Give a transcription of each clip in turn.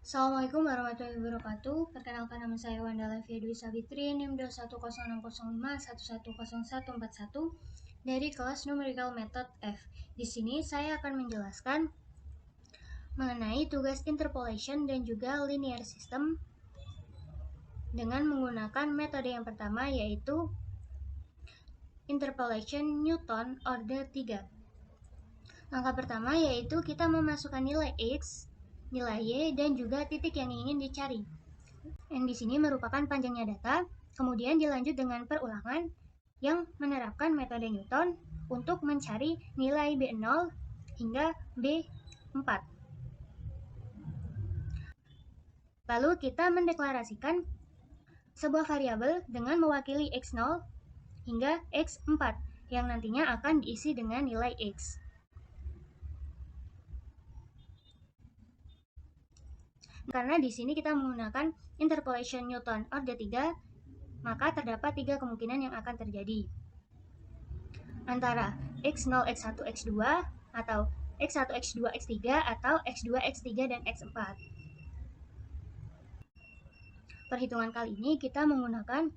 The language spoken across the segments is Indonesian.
Assalamualaikum warahmatullahi wabarakatuh. Perkenalkan, nama saya Wanda Levia Dwi Savitri, NIM 2106051114141 dari kelas Numerical Method F. Di sini saya akan menjelaskan mengenai tugas interpolation dan juga linear system dengan menggunakan metode yang pertama, yaitu interpolation Newton order 3. Langkah pertama yaitu kita memasukkan nilai X, nilai Y, dan juga titik yang ingin dicari. Yang di sini merupakan panjangnya data, kemudian dilanjut dengan perulangan yang menerapkan metode Newton untuk mencari nilai B0 hingga B4. Lalu kita mendeklarasikan sebuah variabel dengan mewakili X0 hingga X4 yang nantinya akan diisi dengan nilai X. Karena di sini kita menggunakan interpolation Newton order 3, maka terdapat 3 kemungkinan yang akan terjadi. Antara X0, X1, X2, atau X1, X2, X3, atau X2, X3, dan X4. Perhitungan kali ini kita menggunakan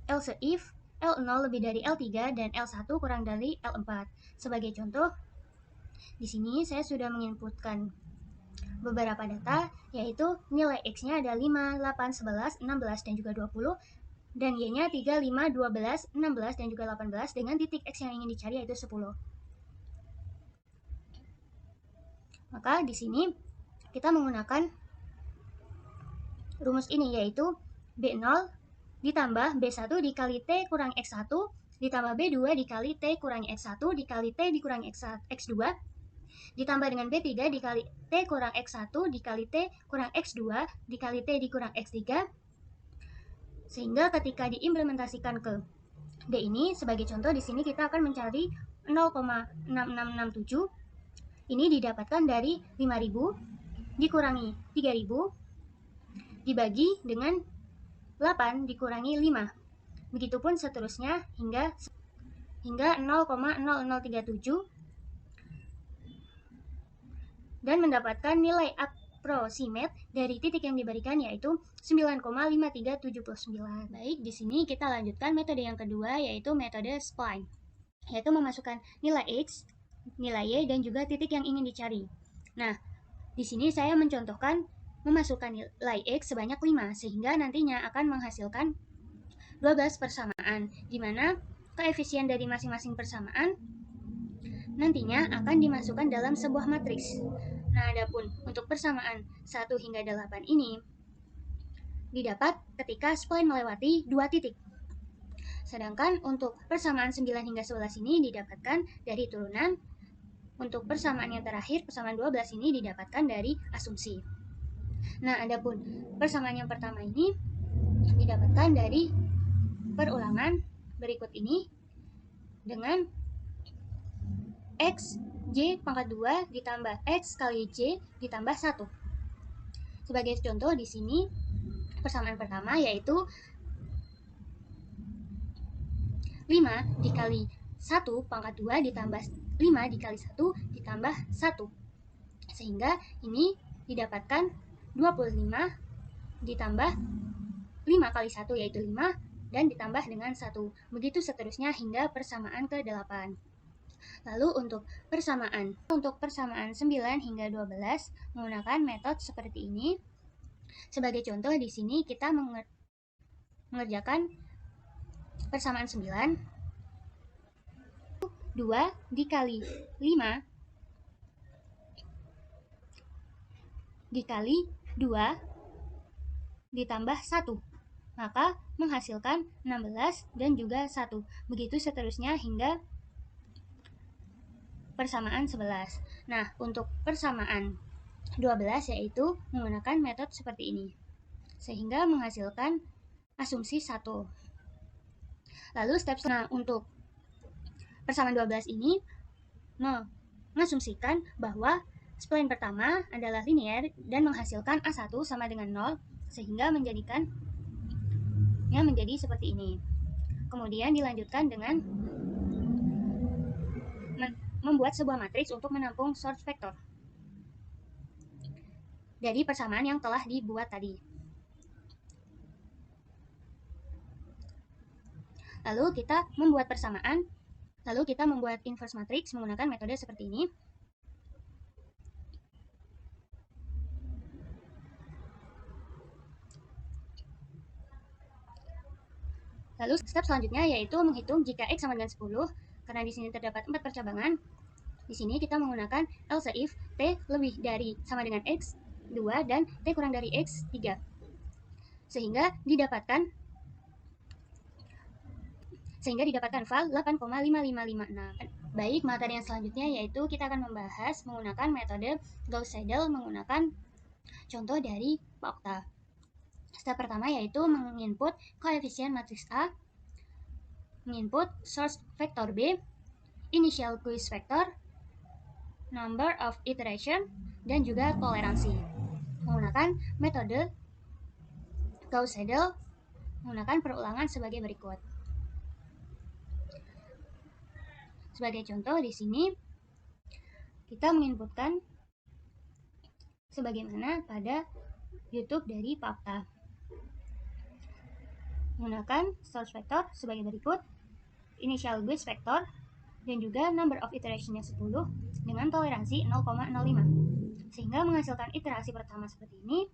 else if L0 lebih dari L3 dan L1 kurang dari L4. Sebagai contoh, di sini saya sudah menginputkan beberapa data, yaitu nilai X-nya ada 5, 8, 11, 16, dan juga 20, dan Y-nya 3, 5, 12, 16, dan juga 18, dengan titik X yang ingin dicari yaitu 10. Maka di sini kita menggunakan rumus ini, yaitu B0 ditambah B1 dikali T kurang X1 ditambah B2 dikali T kurang X1 dikali T dikurangi X2 ditambah dengan B3 dikali T kurang X1 dikali T kurang X2 dikali T dikurang X3, sehingga ketika diimplementasikan ke D ini, sebagai contoh di sini kita akan mencari 0,6667. Ini didapatkan dari 5000 dikurangi 3000 dibagi dengan 8 dikurangi 5. Begitupun seterusnya hingga 0,0037 dan mendapatkan nilai approximate dari titik yang diberikan yaitu 9,5379. Baik, di sini kita lanjutkan metode yang kedua, yaitu metode spline, yaitu memasukkan nilai X, nilai Y, dan juga titik yang ingin dicari. Nah, di sini saya mencontohkan memasukkan nilai X sebanyak 5, sehingga nantinya akan menghasilkan 12 persamaan, di mana koefisien dari masing-masing persamaan nantinya akan dimasukkan dalam sebuah matriks. Nah, adapun untuk persamaan 1 hingga 8 ini didapat ketika spline melewati 2 titik. Sedangkan untuk persamaan 9 hingga 11 ini didapatkan dari turunan. Untuk persamaan yang terakhir, persamaan 12 ini didapatkan dari asumsi. Nah, adapun persamaan yang pertama ini didapatkan dari perulangan berikut ini dengan X J pangkat 2 ditambah X kali J ditambah 1. Sebagai contoh di sini persamaan pertama yaitu 5 dikali 1 pangkat 2 ditambah 5 dikali 1 ditambah 1. Sehingga ini didapatkan 25 ditambah 5 kali 1 yaitu 5 dan ditambah dengan 1. Begitu seterusnya hingga persamaan ke-8. Lalu untuk persamaan 9 hingga 12 menggunakan metode seperti ini. Sebagai contoh di sini kita mengerjakan persamaan 9, 2 dikali 5 dikali 2 ditambah 1, maka menghasilkan 16 dan juga 1. Begitu seterusnya hingga persamaan 11. Nah, untuk persamaan 12 yaitu menggunakan metode seperti ini, sehingga menghasilkan asumsi 1. Lalu step untuk persamaan 12 ini mengasumsikan bahwa spline pertama adalah linear dan menghasilkan A1 sama dengan 0, sehingga menjadikannya menjadi seperti ini. Kemudian dilanjutkan dengan membuat sebuah matriks untuk menampung source vector. dari persamaan yang telah dibuat tadi. Lalu kita membuat persamaan, lalu kita membuat inverse matrix menggunakan metode seperti ini. Lalu step selanjutnya yaitu menghitung jika X sama dengan 10, karena di sini terdapat 4 percabangan. Di sini kita menggunakan else if T lebih dari sama dengan X 2 dan T kurang dari X 3. Sehingga didapatkan file 8,5556. Baik, materi yang selanjutnya yaitu kita akan membahas menggunakan metode Gauss-Seidel menggunakan contoh dari Okta. Step pertama yaitu menginput koefisien matriks A, menginput source vector B, initial Guess vector, number of iteration, dan juga toleransi. Menggunakan metode Gauss-Seidel menggunakan perulangan sebagai berikut. Sebagai contoh di sini kita menginputkan sebagaimana pada YouTube dari Pakta. Menggunakan source vector sebagai berikut, initial Guess vector, dan juga number of iteration-nya 10 dengan toleransi 0,05. Sehingga menghasilkan iterasi pertama seperti ini,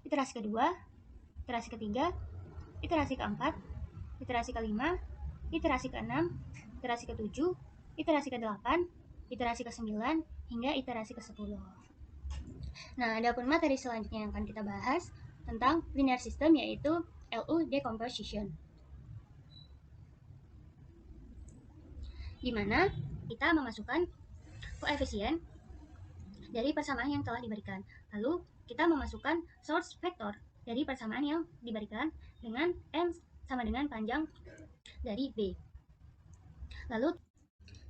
iterasi kedua, iterasi ketiga, iterasi keempat, iterasi kelima, iterasi keenam, iterasi ketujuh, iterasi ke-8, iterasi ke-9, hingga iterasi ke-10. Nah, adapun materi selanjutnya yang akan kita bahas tentang linear system yaitu LU decomposition, di mana kita memasukkan koefisien dari persamaan yang telah diberikan. Lalu kita memasukkan source vector dari persamaan yang diberikan dengan M sama dengan panjang dari B. Lalu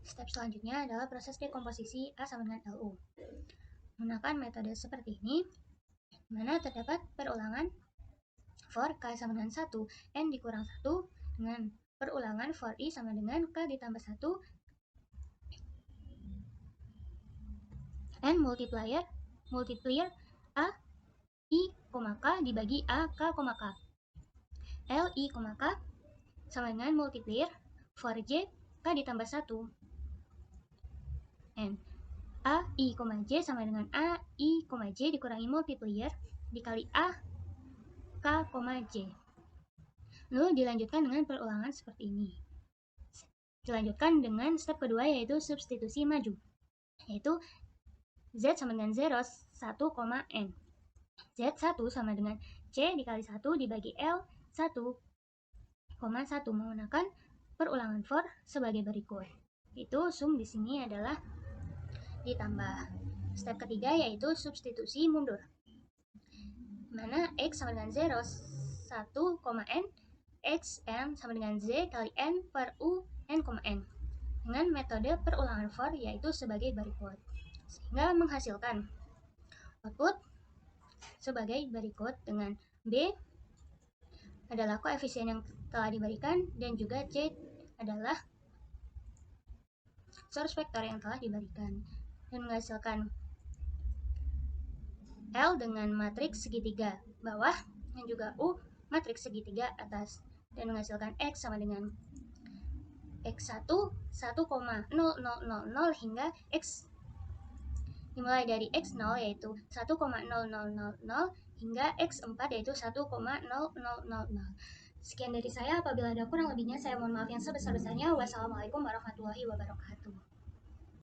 step selanjutnya adalah proses dekomposisi A sama dengan LU. Menggunakan metode seperti ini, di mana terdapat perulangan for K sama dengan 1, N dikurang 1, dengan perulangan for I sama dengan K ditambah 1, N multiplier A I, K dibagi A, K, K. L, I, K sama dengan multiplier for J, K ditambah 1, N. A, I, J sama dengan A, I, J dikurangi multiplier dikali A, K, J. Lalu dilanjutkan dengan perulangan seperti ini. Dilanjutkan dengan step kedua yaitu substitusi maju, yaitu Z sama dengan 0, 1, N. Z1 sama dengan C dikali 1 dibagi L 1, 1 menggunakan perulangan for sebagai berikut. Itu sum di sini adalah ditambah. Step ketiga yaitu substitusi mundur, mana X sama dengan 0, 1, N, X, N sama dengan Z kali N per U, N, N. Dengan metode perulangan for yaitu sebagai berikut. Sehingga menghasilkan output sebagai berikut, dengan B adalah koefisien yang telah diberikan dan juga C adalah source vector yang telah diberikan, dan menghasilkan L dengan matriks segitiga bawah dan juga U matriks segitiga atas, dan menghasilkan X sama dengan X1 1,0000 hingga X dimulai dari X0 yaitu 1,0000 hingga X4 yaitu 1,0000. Sekian dari saya, apabila ada kurang lebihnya saya mohon maaf yang sebesar-besarnya. Wassalamualaikum warahmatullahi wabarakatuh.